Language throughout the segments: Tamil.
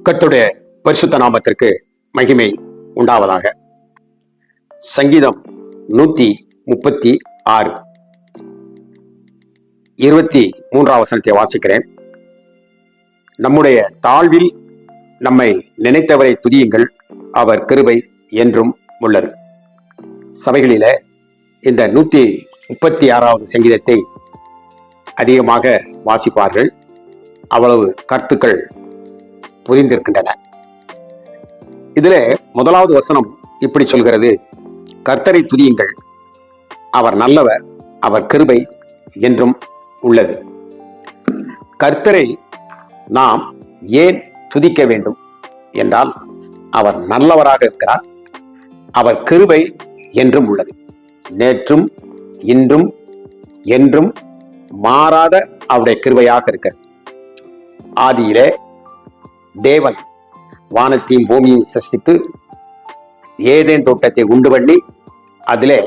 கர்த்தருடைய பரிசுத்த நாமத்திற்கு மகிமை உண்டாவதாக. சங்கீதம் 136 23 வசனத்தை வாசிக்கிறேன். நம்முடைய தாழ்வில் நம்மை நினைத்தவரை துதியுங்கள், அவர் கிருபை என்றும் உள்ளது. சபைகளில இந்த 136வது சங்கீதத்தை அதிகமாக வாசிப்பார்கள். அவ்வளவு கருத்துக்கள் புரிந்திருக்கின்றன. இதுல முதலாவது வசனம் இப்படி சொல்கிறது: கர்த்தரை துதியுங்கள், அவர் நல்லவர், அவர் கிருபை என்றும் உள்ளது. கர்த்தரை நாம் ஏன் துதிக்க வேண்டும் என்றால், அவர் நல்லவராக இருக்கிறார், அவர் கிருபை என்றும் உள்ளது. நேற்றும் இன்றும் என்றும் மாறாத அவருடைய கிருபையாக இருக்கிறது. ஆதியிலே தேவன் வானத்தையும் பூமியும் சிருஷ்டித்து ஏதேன் தோட்டத்தை உண்டு பண்ணி அதிலே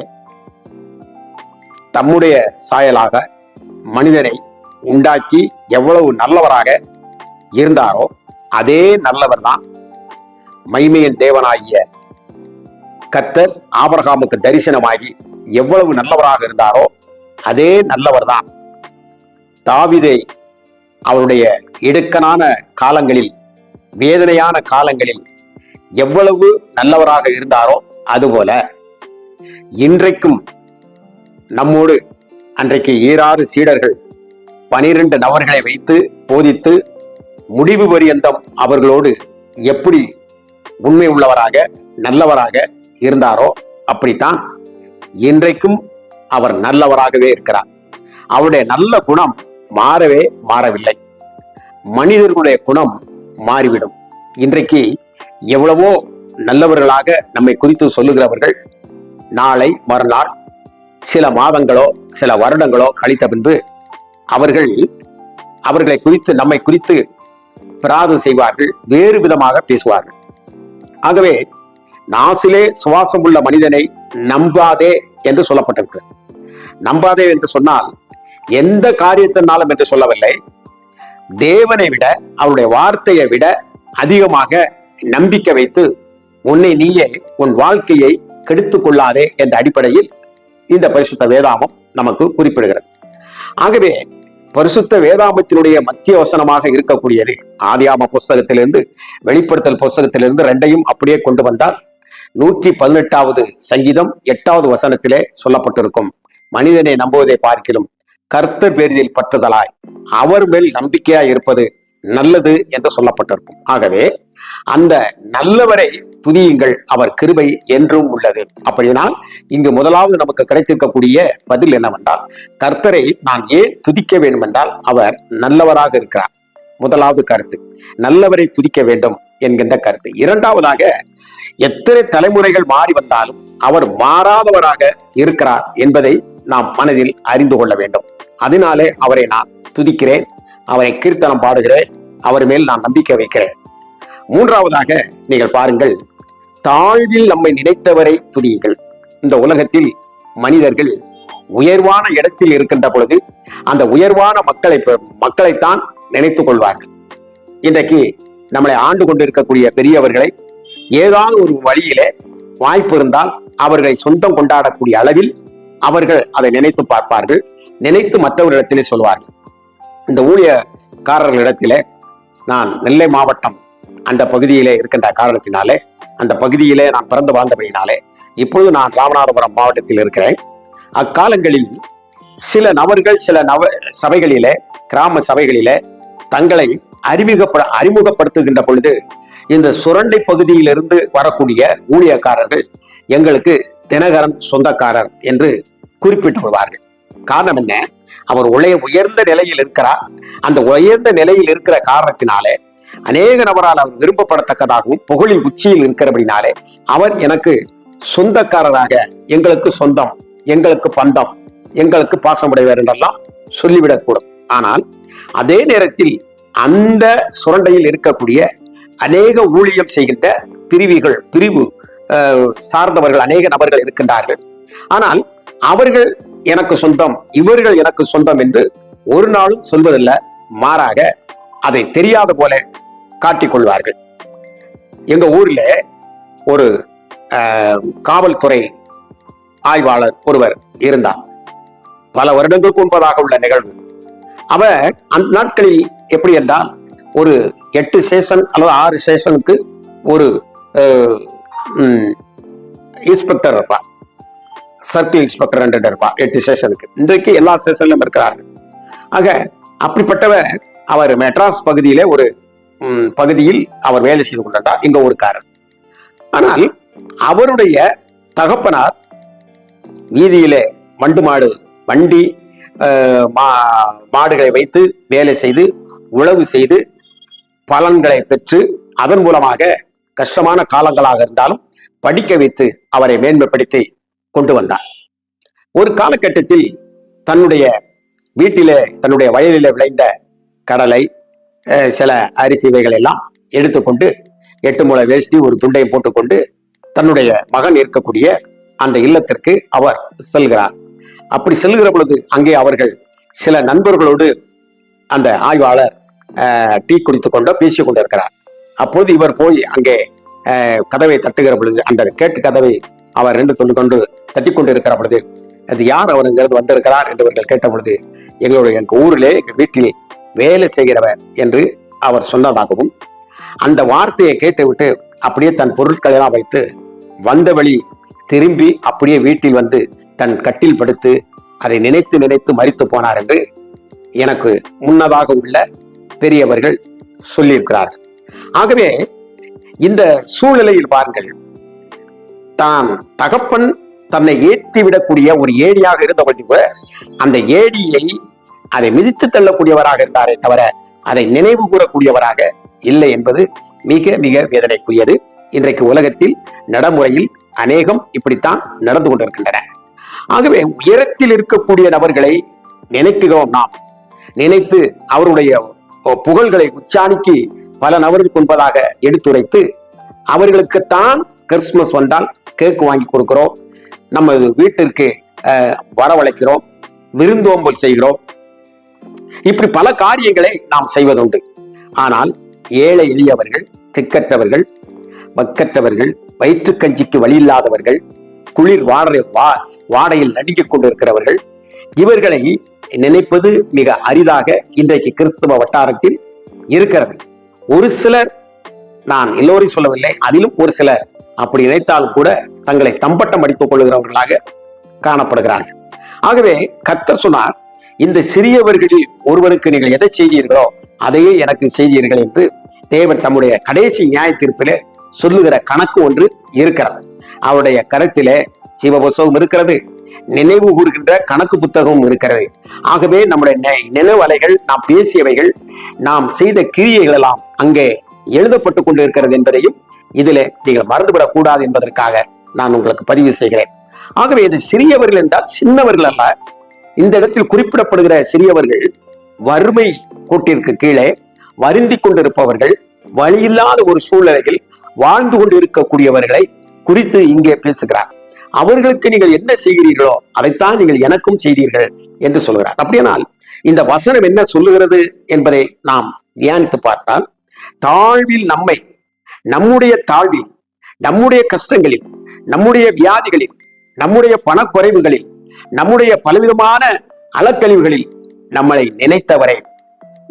தம்முடைய சாயலாக மனிதனை உண்டாக்கி எவ்வளவு நல்லவராக இருந்தாரோ அதே நல்லவர் தான் மகிமையின் தேவனாகிய கர்த்தர் ஆபிரகாமுக்கு தரிசனமாகி எவ்வளவு நல்லவராக இருந்தாரோ அதே நல்லவர் தான் தாவீதை அவருடைய இடுக்கனான காலங்களில், வேதனையான காலங்களில் எவ்வளவு நல்லவராக இருந்தாரோ அதுபோல இன்றைக்கும் நம்மோடு அன்றைக்கு 6 சீடர்கள் 12 நபர்களை வைத்து போதித்து முடிவு பரியந்தம் அவர்களோடு எப்படி உண்மை உள்ளவராக நல்லவராக இருந்தாரோ அப்படித்தான் இன்றைக்கும் அவர் நல்லவராகவே இருக்கிறார். அவருடைய நல்ல குணம் மாறவே மாறவில்லை. மனிதர்களுடைய குணம் மாறிவிடும். இன்றைக்கு எவ்வளவோ நல்லவர்களாக நம்மை குறித்து சொல்லுகிறவர்கள் நாளை மறுநாள் சில மாதங்களோ சில வருடங்களோ கழித்த பின்பு அவர்களை குறித்து நம்மை குறித்து பிரார்த்தனை செய்வார்கள், வேறு விதமாக பேசுவார்கள். ஆகவே நாசிலே சுவாசம் உள்ள மனிதனை நம்பாதே என்று சொல்லப்பட்டிருக்கிறது. நம்பாதே என்று சொன்னால் எந்த காரியத்தினாலும் என்று சொல்லவில்லை, தேவனை விட அவருடைய வார்த்தையை விட அதிகமாக நம்பிக்கை வைத்து உன்னை நீயே உன் வாழ்க்கையை கெடுத்துக் கொள்ளாதே என்ற அடிப்படையில் இந்த பரிசுத்த வேதாமம் நமக்கு குறிப்பிடுகிறது. ஆகவே பரிசுத்த வேதாமத்தினுடைய மத்திய வசனமாக இருக்கக்கூடியது ஆதியாம புஸ்தகத்திலிருந்து வெளிப்படுத்தல் புஸ்தகத்திலிருந்து ரெண்டையும் அப்படியே கொண்டு வந்தால் 118வது சங்கீதம் 8வது வசனத்திலே சொல்லப்பட்டிருக்கும்: மனிதனை நம்புவதை பார்க்கிலும் கர்த்தர் பேரில் பற்றுதலாய் அவர் மேல் நம்பிக்கையாய் இருப்பது நல்லது என்று சொல்லப்பட்டிருக்கும். ஆகவே அந்த நல்லவரை துதியுங்கள், அவர் கிருபை என்றும் உள்ளது. அப்படினால் இங்கு முதலாவது நமக்கு கிடைத்திருக்கக்கூடிய பதில் என்னவென்றால், கர்த்தரை நான் ஏன் துதிக்க வேண்டும் என்றால் அவர் நல்லவராக இருக்கிறார். முதலாவது கருத்து, நல்லவரை துதிக்க வேண்டும் என்கின்ற கருத்து. இரண்டாவதாக, எத்தனை தலைமுறைகள் மாறி வந்தாலும் அவர் மாறாதவராக இருக்கிறார் என்பதை நாம் மனதில் அறிந்து கொள்ள வேண்டும். அதனாலே அவரை நான் துதிக்கிறேன், அவரை கீர்த்தனம் பாடுகிறேன், அவர் மேல் நான் நம்பிக்கை வைக்கிறேன். மூன்றாவதாக நீங்கள் பாருங்கள், தாழ்வில் நம்மை நினைத்தவரை துதியுங்கள். இந்த உலகத்தில் மனிதர்கள் உயர்வான இடத்தில் இருக்கின்ற பொழுது அந்த உயர்வான மக்களைத்தான் நினைத்துக் கொள்வார்கள். இன்றைக்கு நம்மளை ஆண்டு கொண்டிருக்கக்கூடிய பெரியவர்களை ஏதாவது ஒரு வழியிலே வாய்ப்பு இருந்தால் அவர்களை சொந்தம் கொண்டாடக்கூடிய அளவில் அவர்கள் அதை நினைத்து பார்ப்பார்கள், நினைத்து மற்றவர்களிடத்திலே சொல்வார்கள். இந்த ஊழியக்காரர்களிடத்திலே நான் நெல்லை மாவட்டம் அந்த பகுதியிலே இருக்கின்ற காரணத்தினாலே, அந்த பகுதியிலே நான் பிறந்து வாழ்ந்தபடினாலே இப்பொழுது நான் ராமநாதபுரம் மாவட்டத்தில் இருக்கிறேன். அக்காலங்களில் சில நபர்கள் சில சபைகளிலே, கிராம சபைகளிலே தங்களை அறிமுகப்படுத்துகின்ற பொழுது இந்த சுரண்டை பகுதியிலிருந்து வரக்கூடிய ஊழியக்காரர்கள் எங்களுக்கு தினகரன் சொந்தக்காரர் என்று குறிப்பிட்டு வருவார்கள். காரணம் என்ன? அவர் உயர்ந்த நிலையில் இருக்கிறார். அந்த உயர்ந்த நிலையில் இருக்கிற காரணத்தினாலே அநேக நபரால் அவர் விரும்பப்படத்தக்கதாகவும் புகழின் உச்சியில் இருக்கிறபடினாலே அவர் எனக்கு சொந்தக்காரராக, எங்களுக்கு சொந்தம், எங்களுக்கு பந்தம், எங்களுக்கு பாசமுடையவர் என்றெல்லாம் சொல்லிவிடக்கூடும். ஆனால் அதே நேரத்தில் அந்த சுரண்டையில் இருக்கக்கூடிய அநேக ஊழியம் செய்கின்ற பிரிவு சார்ந்தவர்கள் அநேக நபர்கள் இருக்கின்றார்கள். ஆனால் அவர்கள் எனக்கு சொந்தம், இவர்கள் எனக்கு சொந்தம் என்று ஒரு நாளும் சொல்வதில்லை. மாறாக அதை தெரியாத போல காட்டிக் கொள்வார்கள். எங்க ஊர்ல ஒரு காவல்துறை ஆய்வாளர் ஒருவர் இருந்தார். பல வருடங்களுக்கு முன்பதாக உள்ள நிகழ்வு. அவர் அந்த நாட்களில் எப்படி என்றால் ஒரு 8 ஸ்டேஷன் அல்லது 6 ஸ்டேஷனுக்கு ஒரு இன்ஸ்பெக்டர் இருப்பார், சர்க்கிள் இன்ஸ்பெக்டர் என்று இருப்பார் 8 ஸ்டேஷனுக்கு. இன்றைக்கு எல்லா ஸ்டேஷன்லும் இருக்கிறார்கள். ஆக அப்படிப்பட்டவர் அவர் மெட்ராஸ் பகுதியிலே ஒரு பகுதியில் அவர் வேலை செய்து கொண்டார், எங்க ஊருக்காரர். ஆனால் அவருடைய தகப்பனார் வீதியிலே மாடு வண்டி மாடுகளை வைத்து வேலை செய்து உழவு செய்து பலன்களை பெற்று அதன் மூலமாக கஷ்டமான காலங்களாக இருந்தாலும் படிக்க வைத்து அவரை மேன்மைப்படுத்தி கொண்டு வந்தார். ஒரு காலகட்டத்தில் தன்னுடைய வீட்டிலே தன்னுடைய வயலிலே விளைந்த கடலை சில அரிசி வகைகள் எல்லாம் எடுத்துக்கொண்டு 8 முழ வேஷ்டி ஒரு துண்டையும் போட்டுக்கொண்டு தன்னுடைய மகன் இருக்கக்கூடிய அந்த இல்லத்திற்கு அவர் செல்கிறார். அப்படி செல்லுகிற பொழுது அங்கே அவர்கள் சில நண்பர்களோடு அந்த ஆய்வாளர் டீ குடித்துக் கொண்டோ பேசிக் கொண்டிருக்கிறார். அப்போது இவர் போய் அங்கே கதவை தட்டுகிற பொழுது அந்த கேட்டு கதவை அவர் 2 துண்டு கொண்டு தட்டி கொண்டு இருக்கிற பொழுது அது யார் அவர் இங்கிருந்து வந்திருக்கிறார் என்று அவர்கள் கேட்ட பொழுது எங்க ஊரிலே எங்க வீட்டில் வேலை செய்கிறவர் என்று அவர் சொன்னதாகவும் அந்த வார்த்தையை கேட்டுவிட்டு அப்படியே தன் பொருட்களை எல்லாம் வைத்து வந்த வழி திரும்பி அப்படியே வீட்டில் வந்து தன் கட்டில் படுத்து அதை நினைத்து நினைத்து மரித்து போனார் என்று எனக்கு முன்னதாக உள்ள பெரியவர்கள் சொல்லியிருக்கிறார்கள். ஆகவே இந்த சூழ்நிலையில் பாருங்கள், தான் தகப்பன் தன்னை ஏற்றிவிடக்கூடிய ஒரு ஏடியாக இருந்தபோது கூட அந்த ஏடியை அதை மிதித்து தள்ளக்கூடியவராக இருந்தாரே தவிர அதை நினைவு கூறக்கூடியவராக இல்லை என்பது மிக மிக வேதனைக்குரியது. இன்றைக்கு உலகத்தில் நடைமுறையில் அநேகம் இப்படித்தான் நடந்து கொண்டிருக்கின்றன. ஆகவே உயரத்தில் இருக்கக்கூடிய நபர்களை நினைக்கிறோம். நாம் நினைத்து அவருடைய புகழ்களை உச்சாணிக்கு பல நபர்களுக்கு முன்பதாக எடுத்துரைத்து அவர்களுக்குத்தான் கிறிஸ்துமஸ் வந்தால் கேக்கு வாங்கி கொடுக்கிறோம், நம்ம வீட்டிற்கு வரவழைக்கிறோம், விருந்தோம்பல் செய்கிறோம், இப்படி பல காரியங்களை நாம் செய்வதுண்டு. ஆனால் ஏழை எளியவர்கள், திக்கற்றவர்கள், வக்கற்றவர்கள், வயிற்று கஞ்சிக்கு வழி இல்லாதவர்கள், குளிர் வாடையில் நடுங்கிக் கொண்டிருக்கிறவர்கள், இவர்களை நினைப்பது மிக அரிதாக இன்றைக்கு கிறிஸ்தவ வட்டாரத்தில் இருக்கிறது. ஒரு சிலர், நான் எல்லோரையும் சொல்லவில்லை, அதிலும் ஒரு சிலர் அப்படி நினைத்தாலும் கூட தங்களை தம்பட்டம் அடித்துக் கொள்ளுகிறவர்களாக காணப்படுகிறார்கள். ஆகவே கர்த்தர் சொன்னார், இந்த சிறியவர்களில் ஒருவருக்கு நீங்கள் எதை செய்தீர்களோ அதையே எனக்கு செய்தீர்கள் என்று தேவன் தம்முடைய கடைசி நியாய தீர்ப்பிலே சொல்லுகிற கணக்கு ஒன்று இருக்கிறது. அவருடைய கருத்திலே ஜீவ புத்தகம் இருக்கிறது, நினைவு கூறுகின்ற கணக்கு புத்தகமும் இருக்கிறது. ஆகவே நம்முடைய நினைவலைகள், நாம் பேசியவைகள், நாம் செய்த கிரியைகள் எல்லாம் அங்கே எழுதப்பட்டு கொண்டு இருக்கிறது என்பதையும் இதிலே நீங்கள் மறந்துவிடக் கூடாது என்பதற்காக நான் உங்களுக்கு பதிவு செய்கிறேன். ஆகவே இது சிறியவர்கள் என்றால் சின்னவர்கள் அல்ல. இந்த இடத்தில் குறிப்பிடப்படுகிற சிறியவர்கள் வறுமை கோட்டிற்கு கீழே வருந்தி கொண்டிருப்பவர்கள், வழியில்லாத ஒரு சூழ்நிலையில் வாழ்ந்து கொண்டு இருக்கக்கூடியவர்களை குறித்து இங்கே பேசுகிறார். அவர்களுக்கு நீங்கள் என்ன செய்கிறீர்களோ அதைத்தான் நீங்கள் எனக்கும் செய்தீர்கள் என்று சொல்கிறார். அப்படியானால் இந்த வசனம் என்ன சொல்லுகிறது என்பதை நாம் தியானித்து பார்த்தால், தாழ்வில் நம்மை, நம்முடைய தாழ்வில், நம்முடைய கஷ்டங்களில், நம்முடைய வியாதிகளில், நம்முடைய பணக்குறைவுகளில், நம்முடைய பலவிதமான அலக்கழிவுகளில் நம்மளை நினைத்தவரை,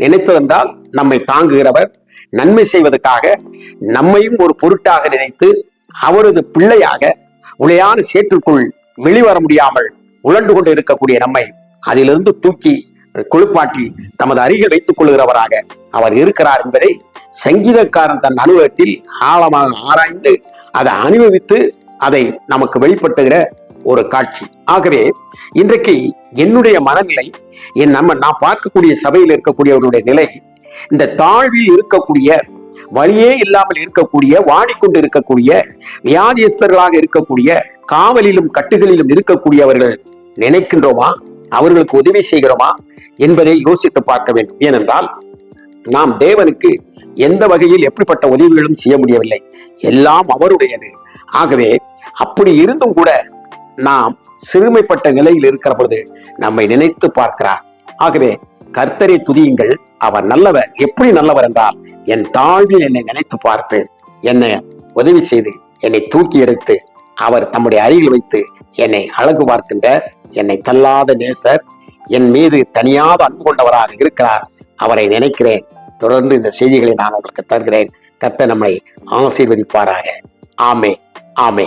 நினைத்ததென்றால் நம்மை தாங்குகிறவர், நன்மை செய்வதற்காக நம்மையும் ஒரு பொருட்டாக நினைத்து அவரது பிள்ளையாக உளையான சேற்றுக்குள் வெளிவர முடியாமல் உழண்டு கொண்டு இருக்கக்கூடிய நம்மை அதிலிருந்து தூக்கி குளிப்பாட்டி தமது அருகில் வைத்துக் கொள்கிறவராக அவர் இருக்கிறார் என்பதை சங்கீதக்காரன் தன் அனுபவத்தில் ஆழமாக ஆராய்ந்து அதை அனுபவித்து அதை நமக்கு வெளிப்படுத்துகிற ஒரு காட்சி. ஆகவே இன்றைக்கு என்னுடைய மனநிலை, நான் பார்க்கக்கூடிய சபையில் இருக்கக்கூடியவருடைய நிலை, இந்த தாழ்வில் இருக்கக்கூடிய, வழியே இல்லாமல் இருக்கக்கூடிய, வாடிக்கொண்டு இருக்கக்கூடிய, வியாதியஸ்தர்களாக இருக்கக்கூடிய, காவலிலும் கட்டுகளிலும் இருக்கக்கூடியவர்கள் நினைக்கின்றோமா, அவர்களுக்கு உதவி செய்கிறோமா என்பதை யோசித்து பார்க்க வேண்டும். ஏனென்றால் நாம் தேவனுக்கு எந்த வகையில் எப்படிப்பட்ட உதவிகளும் செய்ய முடியவில்லை, எல்லாம் அவருடையது. ஆகவே அப்படி இருந்தும் கூட நாம் சிறுமைப்பட்ட நிலையில் இருக்கிற பொழுது நம்மை நினைத்து பார்க்கிறார். ஆகவே கர்த்தரை துதியுங்கள், அவர் நல்லவர். எப்படி நல்லவர் என்றால், என் தாழ்வில் என்னை நினைத்து பார்த்து என்னை உதவி செய்து என்னை தூக்கி எடுத்து அவர் தம்முடைய அருகில் வைத்து என்னை அழகு பார்க்கின்ற என்னை தள்ளாத நேசர், என் மீது தனியாத அன்பு கொண்டவராக இருக்கிறார். அவரை நினைக்கிறேன். தொடர்ந்து இந்த செய்திகளை நான் உங்களுக்கு தருகிறேன். கர்த்தர் நம்மை ஆசீர்வதிப்பாராக. ஆமே ஆமே.